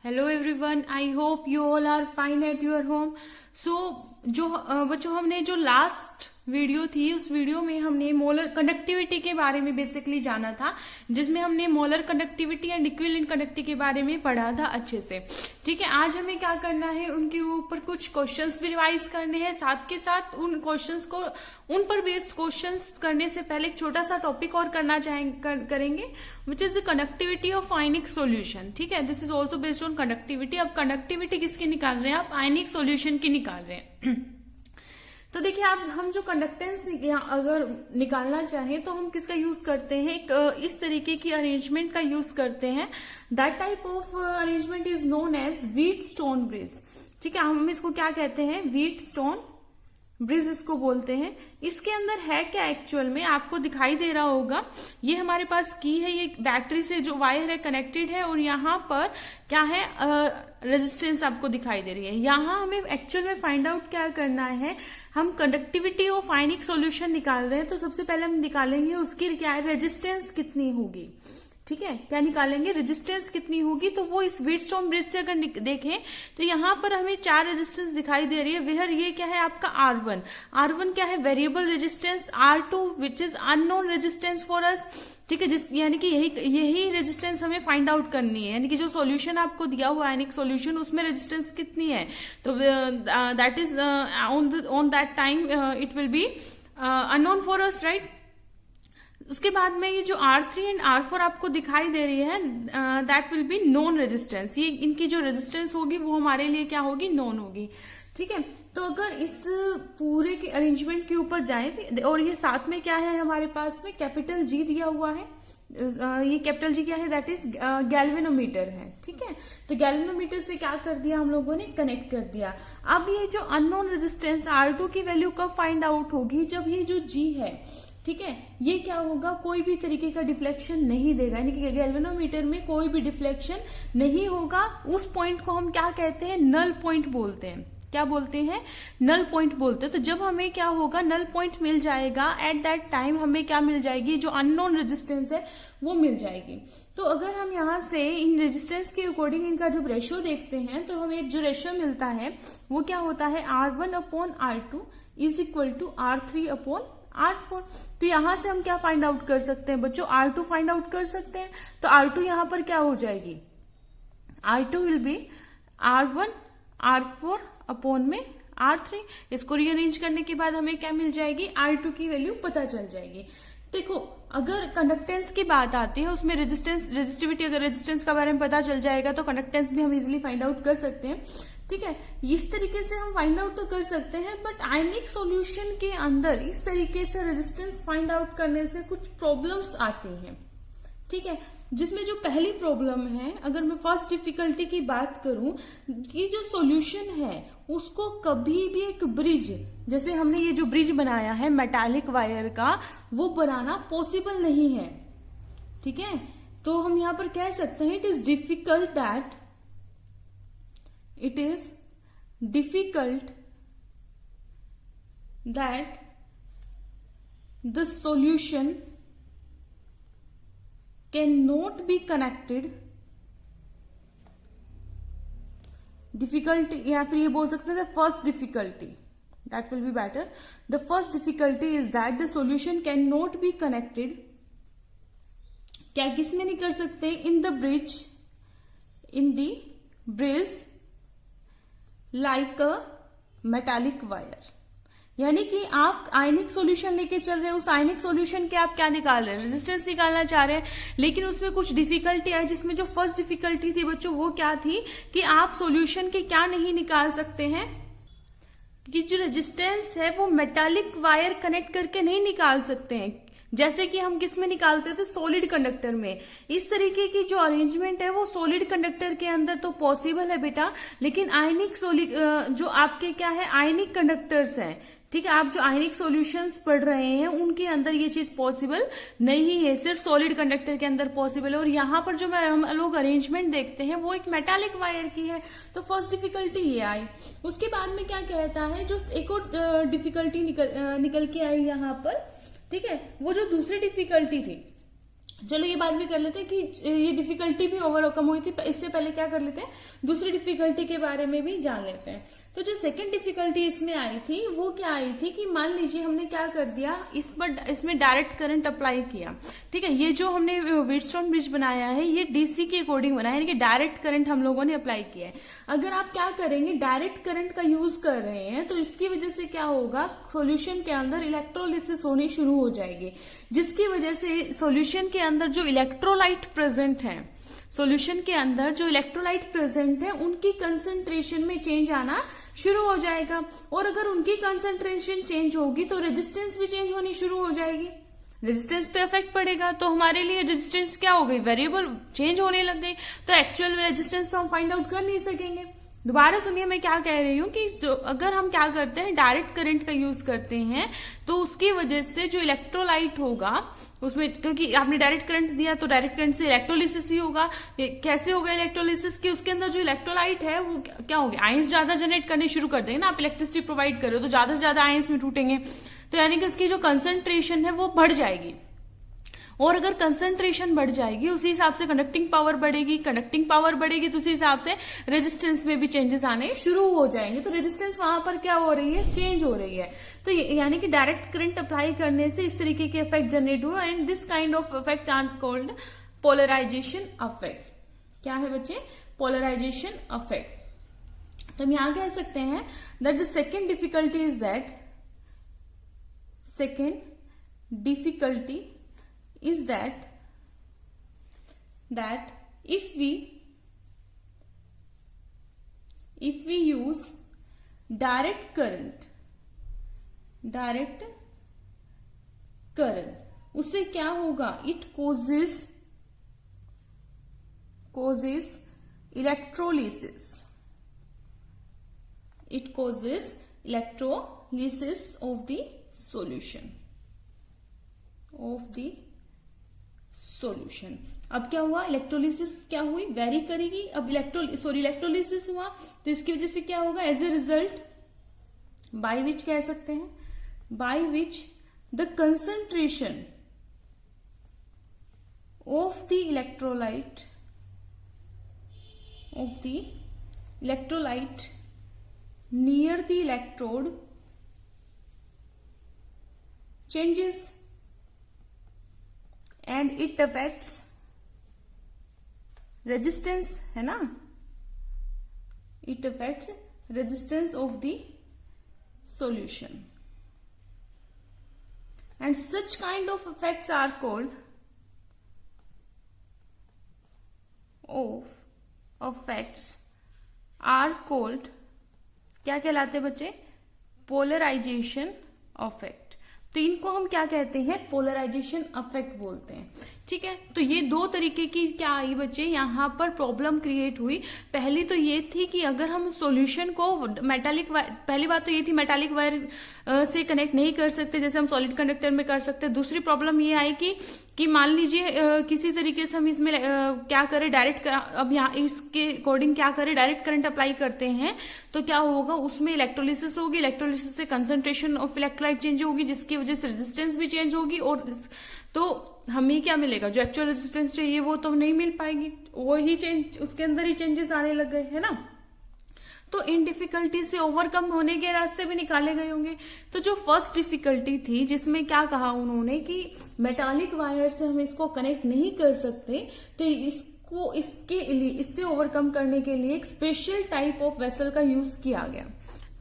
Hello everyone, I hope you all are fine at your home. So जो बच्चों हमने जो लास्ट वीडियो थी उस वीडियो में हमने मोलर कंडक्टिविटी के बारे में बेसिकली जाना था, जिसमें हमने molar conductivity and equivalent conductivity के बारे में पढ़ा था अच्छे से। ठीक है, आज हमें क्या करना है, उनके ऊपर कुछ क्वेश्चंस भी रिवाइज करने हैं, साथ के साथ उन क्वेश्चंस को उन पर बेस्ड क्वेश्चंस करने से पहले एक छोटा सा टॉपिक और करेंगे which is the conductivity of ionic solution. ठीक है, this is also based on conductivity. अब कंडक्टिविटी किसकी निकाल रहे हैं, आप आयनिक सॉल्यूशन की निकाल रहे हैं। तो देखिए, आप हम जो कंडक्टेंस अगर निकालना चाहें तो हम किसका यूज करते हैं, एक इस तरीके की अरेंजमेंट का यूज करते हैं। That type of arrangement is known as Wheatstone bridge. ठीक है, हम इसको क्या कहते हैं, व्हीटस्टोन ब्रिज इसको बोलते हैं। इसके अंदर है क्या, एक्चुअल में आपको दिखाई दे रहा होगा, ये हमारे पास की है, ये बैटरी से जो वायर है कनेक्टेड है, और यहाँ पर क्या है, रेजिस्टेंस आपको दिखाई दे रही है। यहाँ हमें एक्चुअल में फाइंड आउट क्या करना है, हम कंडक्टिविटी ऑफ आयनिक सॉल्यूशन निकाल रहे हैं, तो सबसे पहले हम निकालेंगे उसकी क्या है, रेजिस्टेंस कितनी होगी। ठीक है, क्या निकालेंगे, रेजिस्टेंस कितनी होगी। तो वो इस व्हीटस्टोन ब्रिज से अगर देखें तो यहाँ पर हमें 4 रेजिस्टेंस दिखाई दे रही है। वह ये क्या है आपका R1। R1 क्या है, variable resistance. R2 which is unknown resistance for us. ठीक है, यानी कि यही रेजिस्टेंस हमें फाइंड आउट करनी है, यानी कि जो सॉल्यूशन आपको दिया हुआ आयनिक सॉल्यूशन उसमें रेजिस्टेंस कितनी है, तो that is on that time it will be unknown for us, right. उसके बाद में ये जो R3 एंड R4 आपको दिखाई दे रही है, that will be non resistance. ये इनकी जो रेजिस्टेंस होगी वो हमारे लिए क्या होगी, नॉन होगी। ठीक है, तो अगर इस पूरे के अरेंजमेंट के ऊपर जाए, और ये साथ में क्या है हमारे पास में, कैपिटल G दिया हुआ है। ये कैपिटल G क्या है, दैट इज गैल्वेनोमीटर है। ठीक है, तो गैल्वेनोमीटर से क्या कर दिया हम लोगों ने, कनेक्ट कर दिया। अब ये जो अननोन रेजिस्टेंस R2 की वैल्यू कब फाइंड आउट होगी, जब ये जो G है, ठीक है, ये क्या होगा, कोई भी तरीके का डिफ्लेक्शन नहीं देगा, यानी कि गैल्वेनोमीटर में कोई भी डिफ्लेक्शन नहीं होगा। उस पॉइंट को हम क्या कहते हैं, नल पॉइंट बोलते हैं। क्या बोलते हैं, नल पॉइंट बोलते हैं। तो जब हमें क्या होगा, नल पॉइंट मिल जाएगा, एट दैट टाइम हमें क्या मिल जाएगी, जो अननोन रेजिस्टेंस है वो मिल जाएगी। तो अगर हम यहाँ से इन रेजिस्टेंस के अकॉर्डिंग इनका जब रेशियो देखते हैं तो हमें जो रेशियो मिलता है वो क्या होता है, R1/R2 is equal to R3/R4। तो यहां से हम क्या फाइंड आउट कर सकते हैं बच्चों, R2 फाइंड आउट कर सकते हैं। तो R2 यहां पर क्या हो जाएगी, R2 will be R1/R4 upon में R3। इसको रीअरेंज करने के बाद हमें क्या मिल जाएगी, R2 की वैल्यू पता चल जाएगी। देखो, अगर कंडक्टेंस की बात आती है उसमें रेजिस्टिविटी, अगर रेजिस्टेंस के बारे में पता चल जाएगा तो कंडक्टेंस भी हम इजिली फाइंड आउट कर सकते हैं। ठीक है, इस तरीके से हम फाइंड आउट तो कर सकते हैं, बट आयनिक सॉल्यूशन के अंदर इस तरीके से रेजिस्टेंस फाइंड आउट करने से कुछ प्रॉब्लम्स आती हैं। ठीक है, जिसमें जो पहली प्रॉब्लम है, अगर मैं फर्स्ट डिफिकल्टी की बात करूं, कि जो सॉल्यूशन है उसको कभी भी एक ब्रिज, जैसे हमने ये जो ब्रिज बनाया है मेटालिक वायर का, वो बनाना पॉसिबल नहीं है। ठीक है, तो हम यहां पर कह सकते हैं it is difficult that the solution cannot be connected, difficulty, या फिर ये बोल सकते हैं first difficulty, that will be better. The first difficulty is that the solution cannot be connected, क्या किसमें नहीं कर सकते, in the bridge like a metallic wire। यानी कि आप आयनिक सॉल्यूशन लेके चल रहे हैं, उस आयनिक सॉल्यूशन के आप क्या निकाल रहे हैं, रेजिस्टेंस निकालना चाह रहे हैं, लेकिन उसमें कुछ डिफिकल्टी आई, जिसमें जो फर्स्ट डिफिकल्टी थी बच्चों वो क्या थी, कि आप सॉल्यूशन के क्या नहीं निकाल सकते हैं, कि जो रेजिस्टेंस है वो मेटालिक वायर कनेक्ट करके नहीं निकाल सकते हैं, जैसे कि हम किस में निकालते थे, सॉलिड कंडक्टर में। इस तरीके की जो अरेंजमेंट है वो सॉलिड कंडक्टर के अंदर तो पॉसिबल है बेटा, लेकिन आयनिक जो आपके क्या है, आयनिक कंडक्टर्स हैं, ठीक है, आप जो आयनिक सॉल्यूशंस पढ़ रहे हैं उनके अंदर ये चीज पॉसिबल नहीं है, सिर्फ सॉलिड कंडक्टर के अंदर पॉसिबल है। और यहाँ पर जो हम लोग अरेंजमेंट देखते हैं वो एक मेटालिक वायर की है, तो फर्स्ट डिफिकल्टी ये आई। उसके बाद में क्या कहता है, जो एक और डिफिकल्टी निकल के आई यहाँ पर, ठीक है, वो जो दूसरी डिफिकल्टी थी चलो ये बात भी कर लेते हैं कि ये डिफिकल्टी भी ओवरकम हुई थी। इससे पहले क्या कर लेते हैं, दूसरी डिफिकल्टी के बारे में भी जान लेते हैं। तो जो सेकंड डिफिकल्टी इसमें आई थी वो क्या आई थी कि मान लीजिए हमने क्या कर दिया, इसमें डायरेक्ट करंट अप्लाई किया। ठीक है, ये जो हमने व्हीटस्टोन ब्रिज बनाया है ये डीसी के अकॉर्डिंग बनाया है, यानी कि डायरेक्ट करंट हम लोगों ने अप्लाई किया है। अगर आप क्या करेंगे, डायरेक्ट करंट का यूज कर रहे हैं तो इसकी वजह से क्या होगा, सोल्यूशन के अंदर इलेक्ट्रोलिसिस होनी शुरू हो जाएगी, जिसकी वजह से सोल्यूशन के अंदर जो इलेक्ट्रोलाइट प्रेजेंट है, सॉल्यूशन के अंदर जो इलेक्ट्रोलाइट प्रेजेंट है उनकी कंसंट्रेशन में चेंज आना शुरू हो जाएगा। और अगर उनकी कंसंट्रेशन चेंज होगी तो रेजिस्टेंस भी चेंज होनी शुरू हो जाएगी, रेजिस्टेंस पे इफेक्ट पड़ेगा। तो हमारे लिए रेजिस्टेंस क्या हो गई, वेरिएबल चेंज होने लग गई। तो एक्चुअल रेजिस्टेंस तो हम फाइंड आउट कर नहीं सकेंगे। दोबारा सुनिए मैं क्या कह रही हूँ कि अगर हम क्या करते हैं, डायरेक्ट करंट का यूज करते हैं तो उसकी वजह से जो इलेक्ट्रोलाइट होगा उसमें, क्योंकि आपने डायरेक्ट करंट दिया तो डायरेक्ट करंट से इलेक्ट्रोलिसिस ही होगा। कैसे होगा इलेक्ट्रोलिसिस की, उसके अंदर जो इलेक्ट्रोलाइट है वो क्या होगा, आयंस ज्यादा जनरेट करने शुरू कर देंगे ना। आप इलेक्ट्रिसिटी प्रोवाइड कर रहे हो तो ज्यादा से ज्यादा आयंस में टूटेंगे, तो यानी कि उसकी जो कंसंट्रेशन है वो बढ़ जाएगी। और अगर कंसंट्रेशन बढ़ जाएगी उसी हिसाब से कंडक्टिंग पावर बढ़ेगी, कंडक्टिंग पावर बढ़ेगी तो उसी हिसाब से रेजिस्टेंस में भी चेंजेस आने शुरू हो जाएंगे। तो रेजिस्टेंस वहां पर क्या हो रही है, चेंज हो रही है। तो यानी कि डायरेक्ट करंट अप्लाई करने से इस तरीके के इफेक्ट जनरेट हुआ, and this kind of effects are called polarization effect. क्या है बच्चे, पोलराइजेशन इफेक्ट। तो हम यहां कह सकते हैं that the second difficulty is that, second difficulty is that if we use direct current, उससे क्या होगा, it causes electrolysis, it causes electrolysis of the solution, solution. अब क्या हुआ, इलेक्ट्रोलिसिस क्या हुई, वेरी करेगी। अब इलेक्ट्रोलिसिस हुआ तो इसकी वजह से क्या होगा, as a result by which कह सकते हैं, by which the concentration of the electrolyte near the electrode changes and it affects resistance, है ना, it affects resistance of the solution, and such kind of effects are called क्या कहलाते बच्चे, polarisation effect. तो इनको हम क्या कहते हैं, पोलराइजेशन इफेक्ट बोलते हैं। ठीक है, तो ये दो तरीके की क्या आई बच्चे, यहाँ पर प्रॉब्लम क्रिएट हुई। पहली तो ये थी कि अगर हम सॉल्यूशन को मेटालिक वायर, पहली बात तो ये थी मेटालिक वायर से कनेक्ट नहीं कर सकते जैसे हम सॉलिड कंडक्टर में कर सकते। दूसरी प्रॉब्लम ये आई कि मान लीजिए किसी तरीके से हम इसमें क्या करें, डायरेक्ट, अब यहाँ इसके अकॉर्डिंग क्या करें, डायरेक्ट करंट अप्लाई करते हैं तो क्या होगा, उसमें इलेक्ट्रोलिसिस होगी, इलेक्ट्रोलिसिस से कंसंट्रेशन ऑफ इलेक्ट्रोलाइट चेंज होगी, जिसकी वजह से रेजिस्टेंस भी चेंज होगी, और तो हमें क्या मिलेगा, जो एक्चुअल रेजिस्टेंस चाहिए वो तो नहीं मिल पाएगी, वही चेंज, उसके अंदर ही चेंजेस आने लग गए, है ना। तो इन डिफिकल्टी से ओवरकम होने के रास्ते भी निकाले गए होंगे। तो जो फर्स्ट डिफिकल्टी थी जिसमें क्या कहा उन्होंने कि मेटालिक वायर से हम इसको कनेक्ट नहीं कर सकते, तो इससे ओवरकम करने के लिए एक स्पेशल टाइप ऑफ वेसल का यूज किया गया।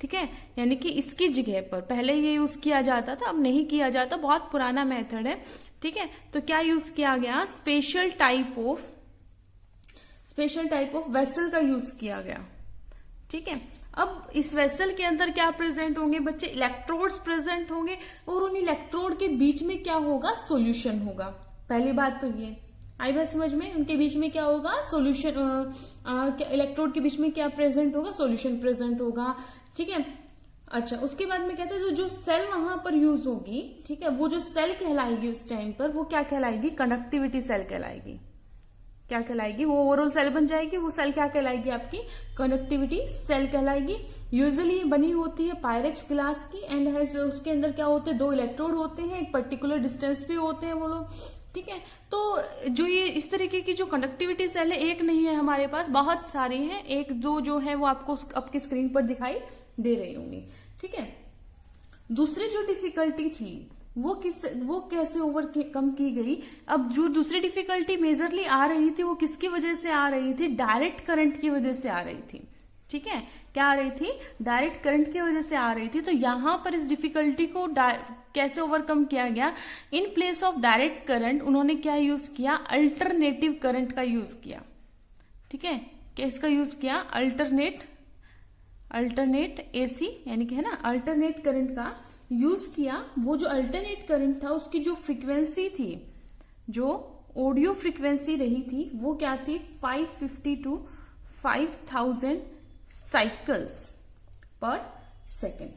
ठीक है, यानी कि इसकी जगह पर पहले ये यूज किया जाता था, अब नहीं किया जाता, बहुत पुराना मेथड है। ठीक है, तो क्या यूज किया गया, स्पेशल टाइप ऑफ वेसल का यूज किया गया। ठीक है, अब इस वेसल के अंदर क्या प्रेजेंट होंगे बच्चे, इलेक्ट्रोड्स प्रेजेंट होंगे, और उन इलेक्ट्रोड के बीच में क्या होगा, सॉल्यूशन होगा। पहली बात तो ये आई बात समझ में, उनके बीच में क्या होगा, सॉल्यूशन, इलेक्ट्रोड के बीच में क्या प्रेजेंट होगा, सॉल्यूशन प्रेजेंट होगा। ठीक है, अच्छा, उसके बाद में कहते हैं तो जो सेल वहां पर यूज होगी, ठीक है, वो जो सेल कहलाएगी उस टाइम पर वो क्या कहलाएगी, कंडक्टिविटी सेल कहलाएगी। क्या कहलाएगी, वो ओवरऑल सेल बन जाएगी, वो सेल क्या कहलाएगी, आपकी कंडक्टिविटी सेल कहलाएगी। यूजुअली बनी होती है पायरेक्स ग्लास की, एंड उसके अंदर क्या होते हैं, दो इलेक्ट्रोड होते हैं, एक पर्टिकुलर डिस्टेंस पे होते हैं वो लोग। ठीक है। तो जो ये इस तरीके की जो कंडक्टिविटी सेल है, एक नहीं है हमारे पास, बहुत सारी हैं, एक दो जो है वो आपको आपकी स्क्रीन पर दिखाई दे रही होंगी। ठीक है। दूसरी जो डिफिकल्टी थी वो कैसे ओवरकम की गई। अब जो दूसरी डिफिकल्टी मेजरली आ रही थी वो किसकी वजह से आ रही थी, डायरेक्ट करंट की वजह से आ रही थी। ठीक है, क्या आ रही थी, डायरेक्ट करंट की वजह से आ रही थी। तो यहां पर इस डिफिकल्टी को कैसे ओवरकम किया गया, in place of direct current उन्होंने क्या यूज किया, अल्टरनेटिव करंट का यूज किया। ठीक है, क्या इसका यूज किया, अल्टरनेट एसी यानी कि है ना, अल्टरनेट करंट का यूज किया। वो जो अल्टरनेट करंट था उसकी जो फ्रीक्वेंसी थी, जो ऑडियो फ्रीक्वेंसी रही थी वो क्या थी, 550 to 5000 साइकिल्स पर सेकेंड।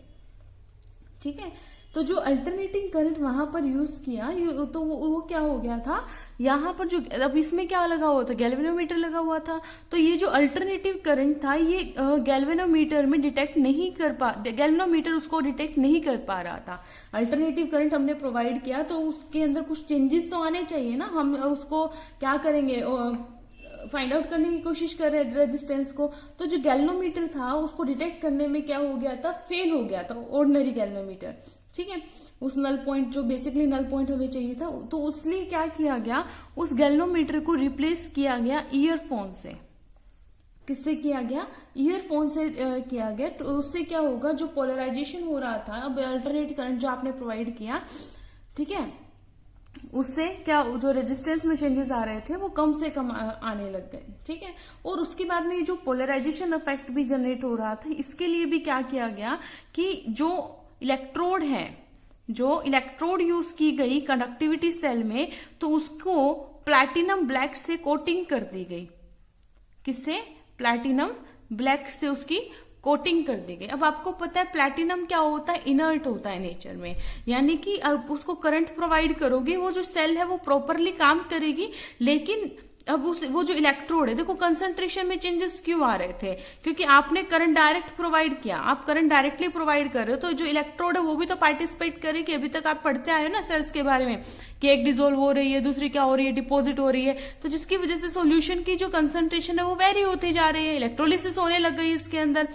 ठीक है, तो जो अल्टरनेटिंग करंट वहां पर यूज किया तो वो क्या हो गया था, यहां पर जो अब इसमें क्या लगा हुआ था, गैल्वेनोमीटर लगा हुआ था। तो ये जो अल्टरनेटिव करंट था ये गैल्वेनोमीटर में डिटेक्ट नहीं कर गैल्वेनोमीटर उसको डिटेक्ट नहीं कर पा रहा था। अल्टरनेटिव करंट हमने प्रोवाइड किया तो उसके अंदर कुछ चेंजेस तो आने चाहिए ना, हम उसको क्या करेंगे, फाइंड आउट करने की कोशिश कर रहे हैं रेजिस्टेंस को। तो जो गैल्वेनोमीटर था उसको डिटेक्ट करने में क्या हो गया था, फेल हो गया था ऑर्डिनरी गैल्वेनोमीटर। ठीक है, उस नल पॉइंट जो बेसिकली नल पॉइंट हमें चाहिए था, तो उसलिए क्या किया गया, उस गैल्वेनोमीटर को रिप्लेस किया गया ईयरफोन से। किससे किया गया, ईयरफोन से किया गया। तो उससे क्या होगा, जो पोलराइजेशन हो रहा था, अब अल्टरनेट करंट जो आपने प्रोवाइड किया, ठीक है, उससे क्या जो रेजिस्टेंस में चेंजेस आ रहे थे वो कम से कम आने लग गए। ठीक है, और उसके बाद में जो पोलराइजेशन इफेक्ट भी जनरेट हो रहा था, इसके लिए भी क्या किया गया कि जो इलेक्ट्रोड है, जो इलेक्ट्रोड यूज की गई कंडक्टिविटी सेल में, तो उसको प्लैटिनम ब्लैक से कोटिंग कर दी गई। किससे, प्लैटिनम ब्लैक से उसकी कोटिंग कर दी गई। अब आपको पता है प्लैटिनम क्या होता है, इनर्ट होता है नेचर में, यानी कि अब उसको करंट प्रोवाइड करोगे वो जो सेल है वो प्रॉपरली काम करेगी। लेकिन अब वो जो इलेक्ट्रोड है, देखो कंसंट्रेशन में चेंजेस क्यों आ रहे थे, क्योंकि आपने करंट डायरेक्ट प्रोवाइड किया, आप करंट डायरेक्टली प्रोवाइड कर रहे हो, तो जो इलेक्ट्रोड है वो भी तो पार्टिसिपेट करेगी। अभी तक आप पढ़ते आए हो ना सेल्स के बारे में कि एक डिसोल्व हो रही है, दूसरी क्या हो रही है, डिपोजिट हो रही है, तो जिसकी वजह से सॉल्यूशन की जो कंसंट्रेशन है वो वेरी होती जा रही है, इलेक्ट्रोलिसिस होने लग गई इसके अंदर।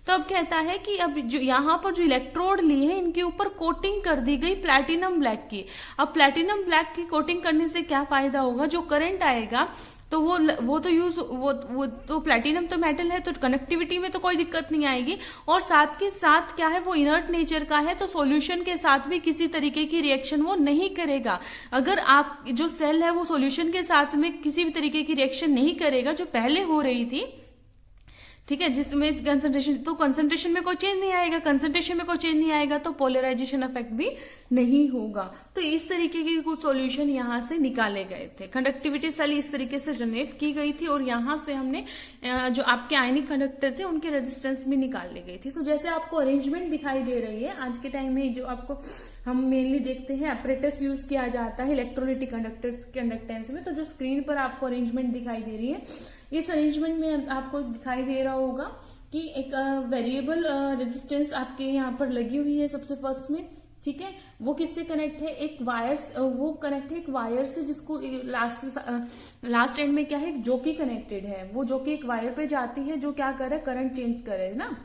तो अब कहता है कि अब जो यहाँ पर जो इलेक्ट्रोड लिए हैं इनके ऊपर कोटिंग कर दी गई प्लैटिनम ब्लैक की। अब प्लैटिनम ब्लैक की कोटिंग करने से क्या फायदा होगा, जो करंट आएगा तो वो तो यूज वो तो प्लैटिनम तो मेटल है, तो कनेक्टिविटी में तो कोई दिक्कत नहीं आएगी। और साथ के साथ क्या है, वो इनर्ट नेचर का है, तो सॉल्यूशन के साथ भी किसी तरीके की रिएक्शन वो नहीं करेगा। अगर आप जो सेल है वो सॉल्यूशन के साथ में किसी भी तरीके की रिएक्शन नहीं करेगा जो पहले हो रही थी, ठीक है, जिसमें कंसंट्रेशन में कोई चेंज नहीं आएगा, कंसंट्रेशन में कोई चेंज नहीं आएगा तो पोलराइजेशन इफेक्ट भी नहीं होगा। तो इस तरीके के कुछ सॉल्यूशन यहाँ से निकाले गए थे। कंडक्टिविटी सेल इस तरीके से जनरेट की गई थी और यहाँ से हमने जो आपके आयनिक कंडक्टर थे उनके रेजिस्टेंस भी निकाल ली गई थी। तो जैसे आपको अरेंजमेंट दिखाई दे रही है, आज के टाइम में जो आपको हम मेनली देखते हैं एपरेटस यूज किया जाता है इलेक्ट्रोलाइटिक कंडक्टर्स के कंडक्टेंस में। तो जो स्क्रीन पर आपको अरेंजमेंट दिखाई दे रही है, इस अरेंजमेंट में आपको दिखाई दे रहा होगा कि एक वेरिएबल रेजिस्टेंस आपके यहाँ पर लगी हुई है सबसे फर्स्ट में। ठीक है, वो किससे कनेक्ट है, एक वायर, वो कनेक्ट है एक वायर से, जिसको लास्ट एंड में क्या है, जोकी कनेक्टेड है। वो जोकी एक वायर पे जाती है जो क्या करे, करंट चेंज करे ना।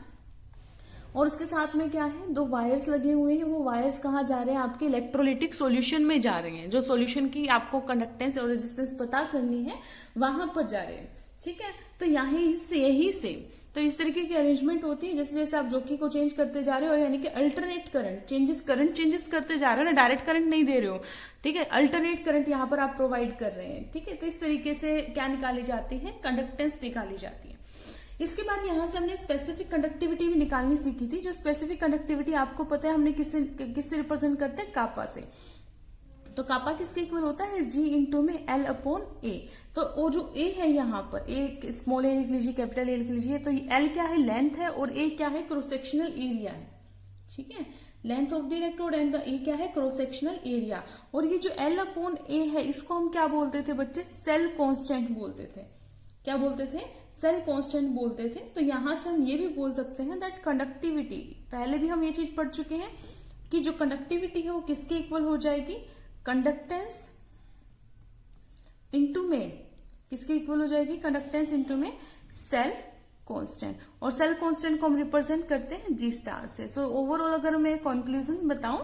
और उसके साथ में क्या है, दो वायर्स लगे हुए हैं। वो वायर्स कहाँ जा रहे हैं, आपके इलेक्ट्रोलाइटिक सॉल्यूशन में जा रहे हैं। जो सॉल्यूशन की आपको कंडक्टेंस और रेजिस्टेंस पता करनी है वहां पर जा रहे हैं। ठीक है, तो यही से तो इस तरीके की अरेंजमेंट होती है। जैसे जैसे आप जोकी को चेंज करते जा रहे हो, यानी कि अल्टरनेट करंट चेंजेस करते जा रहे हो ना, डायरेक्ट करंट नहीं दे रहे हो। ठीक है, अल्टरनेट करंट यहाँ पर आप प्रोवाइड कर रहे हैं। ठीक है, तो इस तरीके से क्या निकाली जाती है, कंडक्टेंस निकाली जाती है। इसके बाद यहाँ से हमने स्पेसिफिक कंडक्टिविटी भी निकालनी सीखी थी। जो स्पेसिफिक कंडक्टिविटी आपको पता है हमने किससे रिप्रेजेंट करते हैं, कापा से। तो कापा किसके इक्वल होता है, जी इंटू में एल अपॉन ए। तो वो जो ए है यहाँ पर, ए स्मॉल ए लिख लीजिए, कैपिटल ए लिख लीजिए। तो एल क्या है, लेंथ है, और ए क्या है, क्रॉस सेक्शनल एरिया है। ठीक है, length of the electrode and the ए क्या है, क्रॉस सेक्शनल एरिया। और ये जो एल अपॉन ए है इसको हम क्या बोलते थे बच्चे, सेल कांस्टेंट बोलते थे। क्या बोलते थे, सेल कांस्टेंट बोलते थे। तो यहां से हम ये भी बोल सकते हैं दैट कंडक्टिविटी, पहले भी हम ये चीज पढ़ चुके हैं कि जो कंडक्टिविटी है वो किसके इक्वल हो जाएगी, कंडक्टेंस इंटू में किसके इक्वल हो जाएगी, कंडक्टेंस इंटू में सेल कांस्टेंट, और सेल कांस्टेंट को हम रिप्रेजेंट करते हैं जी स्टार से। सो ओवरऑल अगर मैं कंक्लूजन बताऊं,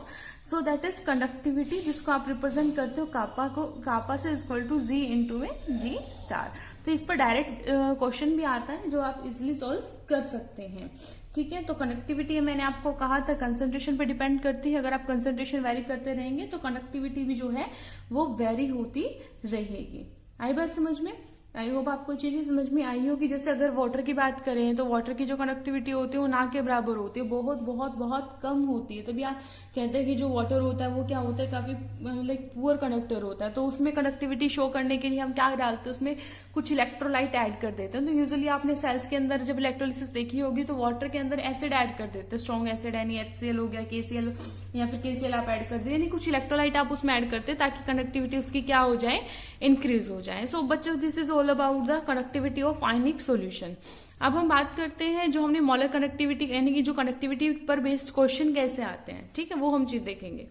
सो दैट इज कंडक्टिविटी जिसको आप रिप्रेजेंट करते हो कापा को, कापा से इक्वल टू जी इंटू में जी स्टार। तो इस पर डायरेक्ट क्वेश्चन भी आता है जो आप इजिली सॉल्व कर सकते हैं। ठीक है, तो कंडक्टिविटी मैंने आपको कहा था कंसंट्रेशन पे डिपेंड करती है। अगर आप कंसंट्रेशन वेरी करते रहेंगे तो कंडक्टिविटी भी जो है वो वेरी होती रहेगी। आई बात समझ में? आई होप आपको चीजें समझ में आई होगी। जैसे अगर वाटर की बात करें तो वाटर की जो कंडक्टिविटी होती है वो ना के बराबर होती है, बहुत बहुत बहुत कम होती है। तभी आप कहते हैं कि जो वाटर होता है वो क्या होता है, काफी लाइक पुअर कंडक्टर होता है। तो उसमें कंडक्टिविटी शो करने के लिए हम क्या डालते हैं, उसमें कुछ इलेक्ट्रोलाइट ऐड कर देते हैं। तो यूजुअली आपने सेल्स के अंदर जब इलेक्ट्रोलिसिस देखी होगी तो वाटर के अंदर एसिड ऐड कर देते हैं, स्ट्रॉन्ग एसिड, यानी HCl हो गया, KCl या फिर KCl आप ऐड कर देते, यानी कुछ इलेक्ट्रोलाइट आप उसमें ऐड करते हैं ताकि कनेक्टिविटी उसकी क्या हो जाए, इंक्रीज हो जाए। सो बच्चों, this is all about the conductivity of ionic solution. अब हम बात करते हैं जो हमने मॉलर कनेक्टिविटी, यानी कि जो कनेक्टिविटी पर बेस्ड क्वेश्चन कैसे आते हैं। ठीक है, वो हम चीज देखेंगे।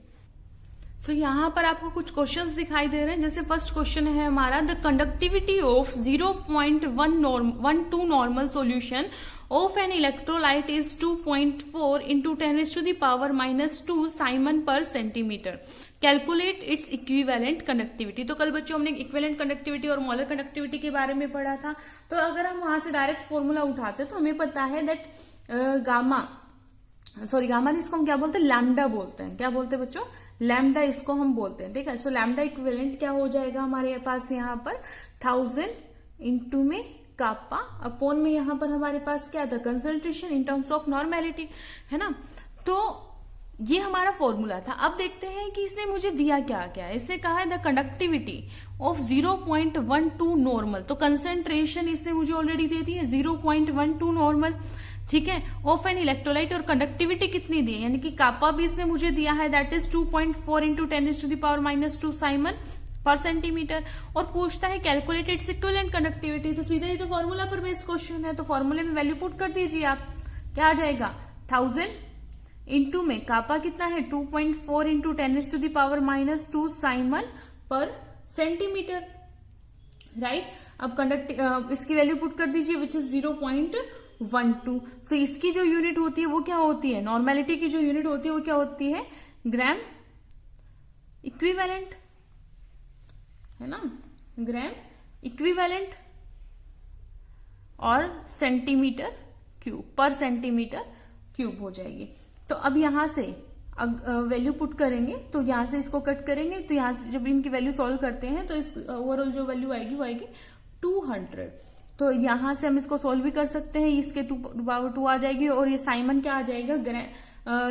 सो यहाँ पर आपको कुछ क्वेश्चंस दिखाई दे रहे हैं। जैसे फर्स्ट क्वेश्चन है हमारा, the conductivity of 0.12 normal solution of an electrolyte is 2.4 into 10⁻⁻² siemens पर centimetre. Calculate its equivalent conductivity. तो कल बच्चों हमने इक्विवेलेंट कंडक्टिविटी और मॉलर कंडक्टिविटी के बारे में पढ़ा था। तो अगर हम वहां से डायरेक्ट फॉर्मूला उठाते तो हमें पता है दैट गामा नहीं, इसको हम क्या बोलते हैं, लैम्डा बोलते हैं। क्या बोलते हैं बच्चों, लैम्डा इसको हम बोलते हैं। ठीक है, सो लैम्डा इक्विवेलेंट क्या हो जाएगा हमारे पास यहाँ पर 1000 इंटू में कापा अपॉन में यहाँ पर हमारे पास क्या था, concentration in terms of normality, है ना। तो ये हमारा फॉर्मूला था। अब देखते हैं कि इसने मुझे दिया क्या क्या। इसने कहा है द कंडक्टिविटी ऑफ 0.12 नॉर्मल, तो कंसंट्रेशन इसने मुझे ऑलरेडी दे दी है 0.12 नॉर्मल। ठीक है, ऑफ एन इलेक्ट्रोलाइट, और कंडक्टिविटी कितनी दी है, यानी कि कापा भी इसने मुझे दिया है, दैट इज 2.4 इंटू 10⁻⁻² साइमन पर सेंटीमीटर। और पूछता है कैलकुलेट इट्स इक्विवेलेंट कंडक्टिविटी, तो सीधा ही तो फॉर्मूला पर बेस्ड क्वेश्चन है। तो फॉर्मूले में वैल्यू पुट कर दीजिए आप, क्या आ जाएगा 1000 इंटू में कापा कितना है 2.4 इंटू 10⁻⁻² साइमन पर सेंटीमीटर। राइट, अब इसकी वैल्यू पुट कर दीजिए विच इज 0.12। तो इसकी जो यूनिट होती है वो क्या होती है, नॉर्मेलिटी की जो यूनिट होती है वो क्या होती है, ग्राम इक्विवेलेंट, है ना, ग्राम इक्विवेलेंट और सेंटीमीटर क्यूब पर सेंटीमीटर क्यूब हो जाएगी। तो अब यहां से वैल्यू पुट करेंगे, तो यहां से इसको कट करेंगे, तो यहां से जब इनकी वैल्यू सॉल्व करते हैं तो इस ओवरऑल जो वैल्यू आएगी वो आएगी 200। तो यहां से हम इसको सॉल्व भी कर सकते हैं, इसके 2 आ जाएगी, और ये साइमन क्या आ जाएगा,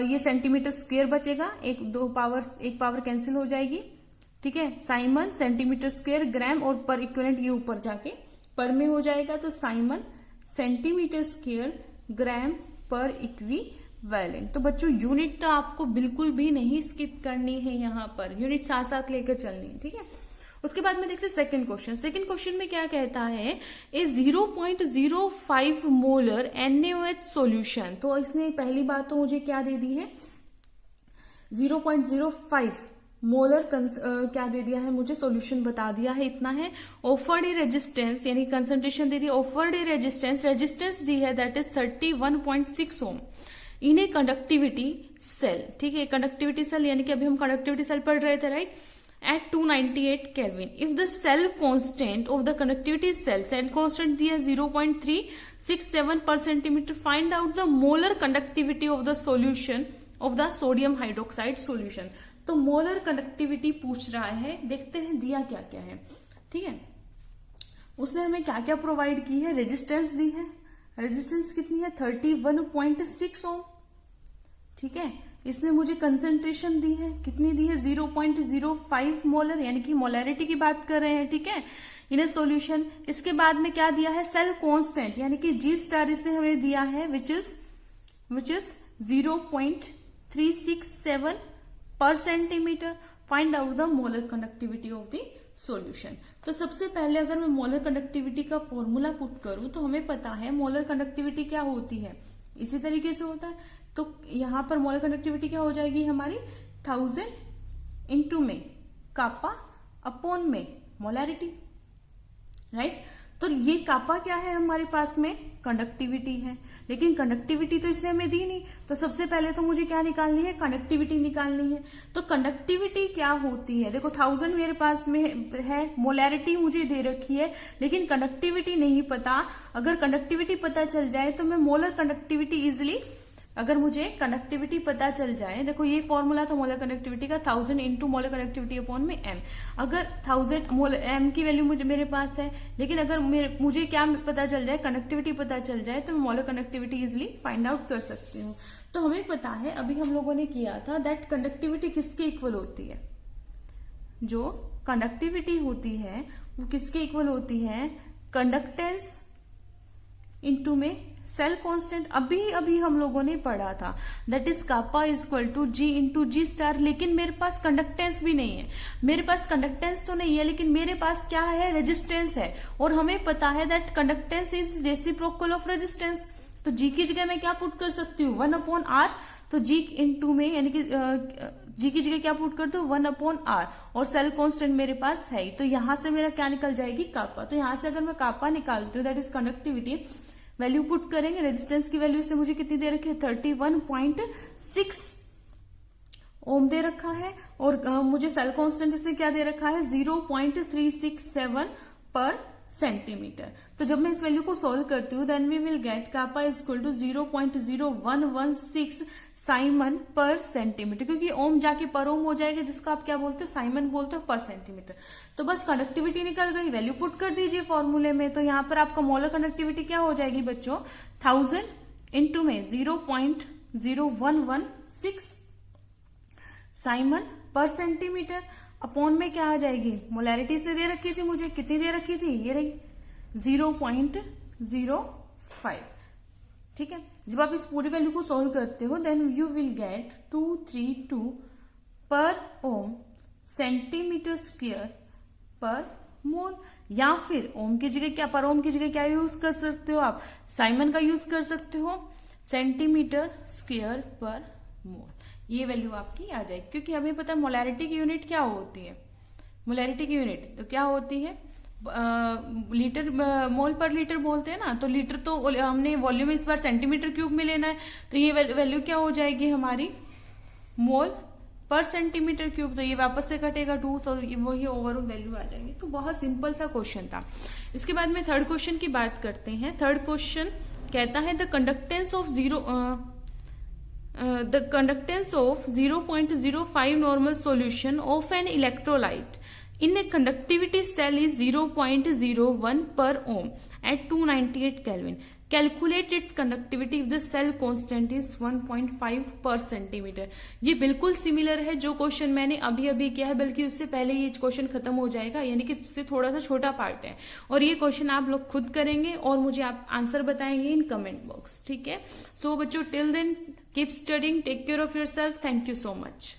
ये सेंटीमीटर स्क्वायर बचेगा, एक पावर कैंसिल हो जाएगी। ठीक है, साइमन सेंटीमीटर स्क्वायर ग्राम, और पर इक्विवेलेंट ये ऊपर जाके पर में हो जाएगा, तो साइमन सेंटीमीटर स्क्वायर ग्राम पर इक्विवेलेंट। तो बच्चों यूनिट तो आपको बिल्कुल भी नहीं स्किप करनी है, यहाँ पर यूनिट साथ साथ लेकर चलनी है। ठीक है, उसके बाद में देखते हैं सेकंड क्वेश्चन। सेकंड क्वेश्चन में क्या कहता है, ए 0.05 मोलर NaOH सॉल्यूशन। तो इसने पहली बात तो मुझे क्या दे दी है, 0.05 मोलर क्या दे दिया है मुझे, सॉल्यूशन बता दिया है, इतना है। ऑफर्ड ए रेजिस्टेंस, यानी कंसंट्रेशन दे दी, ऑफर्ड ए रेजिस्टेंस दी है that is 31.6 ohm in a conductivity cell. ठीक है, कंडक्टिविटी सेल, यानी कि अभी हम कंडक्टिविटी सेल पढ़ रहे थे, right, at 298 Kelvin. If the cell constant of the conductivity cell constant दिया 0.367 per centimeter, find out the molar conductivity of the solution of the sodium hydroxide solution. तो molar conductivity पूछ रहा है, देखते हैं दिया क्या क्या है। ठीक है, उसने हमें क्या क्या प्रोवाइड की है, रेजिस्टेंस दी है, रेजिस्टेंस कितनी है 31.6 ओम। ठीक है, इसने मुझे कंसंट्रेशन दी है, कितनी दी है 0.05 मोलर, यानी कि मोलैरिटी की बात कर रहे हैं। ठीक है, इन ए सॉल्यूशन। इसके बाद में क्या दिया है, सेल कांस्टेंट, यानी कि जी स्टार इसने हमें दिया है विच इज 0.367 पर centimetre. Find out the molar conductivity of the solution. तो सबसे पहले अगर मैं मोलर कंडक्टिविटी का फॉर्मूला पुट करूं तो हमें पता है मोलर कंडक्टिविटी क्या होती है, इसी तरीके से होता है। तो यहां पर मोलर कंडक्टिविटी क्या हो जाएगी हमारी 1000 इंटू में कापा अपॉन में मोलैरिटी। राइट। तो ये कापा क्या है हमारे पास में, कंडक्टिविटी है, लेकिन कंडक्टिविटी तो इसने हमें दी नहीं, तो सबसे पहले तो मुझे क्या निकालनी है, कंडक्टिविटी निकालनी है। तो कंडक्टिविटी क्या होती है, देखो 1000 मेरे पास में है, मोलैरिटी मुझे दे रखी है, लेकिन कंडक्टिविटी नहीं पता। अगर कंडक्टिविटी पता चल जाए तो मैं मोलर कंडक्टिविटी इजिली, अगर मुझे कंडक्टिविटी पता चल जाए, देखो ये फॉर्मूला था मोलर कंडक्टिविटी का, 1000 इंटू मोलर कंडक्टिविटी अपॉन में m। अगर 1000 मोलर m की वैल्यू मेरे पास है, लेकिन अगर मुझे क्या पता चल जाए, कंडक्टिविटी पता चल जाए, तो मैं molar conductivity easily find out कर सकती हूँ। तो हमें पता है, अभी हम लोगों ने किया था दैट कंडक्टिविटी किसके इक्वल होती है, जो कंडक्टिविटी होती है वो किसके इक्वल होती है, कंडक्टेंस इंटू में सेल कांस्टेंट। अभी हम लोगों ने पढ़ा था that is kappa equal to G into G star. लेकिन मेरे पास कंडक्टेंस भी नहीं है, मेरे पास कंडक्टेंस तो नहीं है, लेकिन मेरे पास क्या है, रेजिस्टेंस है, और हमें पता है that conductance is reciprocal of resistance. तो जी की जगह मैं क्या पुट कर सकती हूँ, 1/r। तो जी इंटू में यानी कि जी की जगह क्या पुट कर दो, 1/r, और सेल कांस्टेंट मेरे पास है ही। तो यहां से मेरा क्या निकल जाएगी, कापा। तो यहां से अगर मैं कापा निकालती हूँ that is conductivity, value put करेंगे, रेजिस्टेंस की वैल्यू से मुझे कितनी दे रखी है, 31.6 ओम दे रखा है, और मुझे सेल कांस्टेंट से क्या दे रखा है, 0.367 पर सेंटीमीटर। तो जब मैं इस वैल्यू को सोल्व करती हूँ then we will get kappa is equal to 0.0116 siemens पर सेंटीमीटर, क्योंकि ओम जाके पर ओम हो जाएगा, जिसको आप क्या बोलते हो, साइमन बोलते हो पर सेंटीमीटर। तो बस कंडक्टिविटी निकल गई, वैल्यू पुट कर दीजिए फॉर्मूले में। तो यहाँ पर आपका मोलर कंडक्टिविटी क्या हो जाएगी बच्चों, 1000 इंटू में 0.0116 साइमन पर सेंटीमीटर अपॉन में क्या आ जाएगी, मोलैरिटी से दे रखी थी मुझे, कितनी दे रखी थी, ये रही 0.05। ठीक है, जब आप इस पूरी वैल्यू को सॉल्व करते हो देन यू विल गेट 232 पर ओम सेंटीमीटर स्क्वायर पर मोल। या फिर ओम की जगह क्या, पर ओम की जगह क्या यूज कर सकते हो आप, साइमन का यूज कर सकते हो, सेंटीमीटर स्क्वायर पर मोल। ये वैल्यू आपकी आ जाएगी, क्योंकि हमें पता है मोलैरिटी की यूनिट क्या होती है, मोलैरिटी की यूनिट तो क्या होती है, लीटर मोल पर लीटर बोलते हैं ना। तो लीटर तो हमने वॉल्यूम इस बार सेंटीमीटर क्यूब में लेना है, तो ये वैल्यू क्या हो जाएगी हमारी, मोल पर सेंटीमीटर क्यूब। तो ये वापस से कटेगा 2, तो वही ओवरऑल वैल्यू आ जाएगी। तो बहुत सिंपल सा क्वेश्चन था। इसके बाद में थर्ड क्वेश्चन की बात करते हैं। थर्ड क्वेश्चन कहता है the conductance of 0.05 normal solution of an electrolyte in a conductivity cell is 0.01 per ohm at 298 Kelvin. Calculate its conductivity if the cell constant is 1.5 per centimeter. ये बिल्कुल similar है जो क्वेश्चन मैंने अभी अभी किया है, बल्कि उससे पहले ये क्वेश्चन खत्म हो जाएगा, यानी कि उससे थोड़ा सा छोटा पार्ट है। और ये क्वेश्चन आप लोग खुद करेंगे और मुझे आप आंसर बताएंगे इन कमेंट बॉक्स। ठीक है, सो बच्चों till then keep studying, take care of yourself, thank you so much.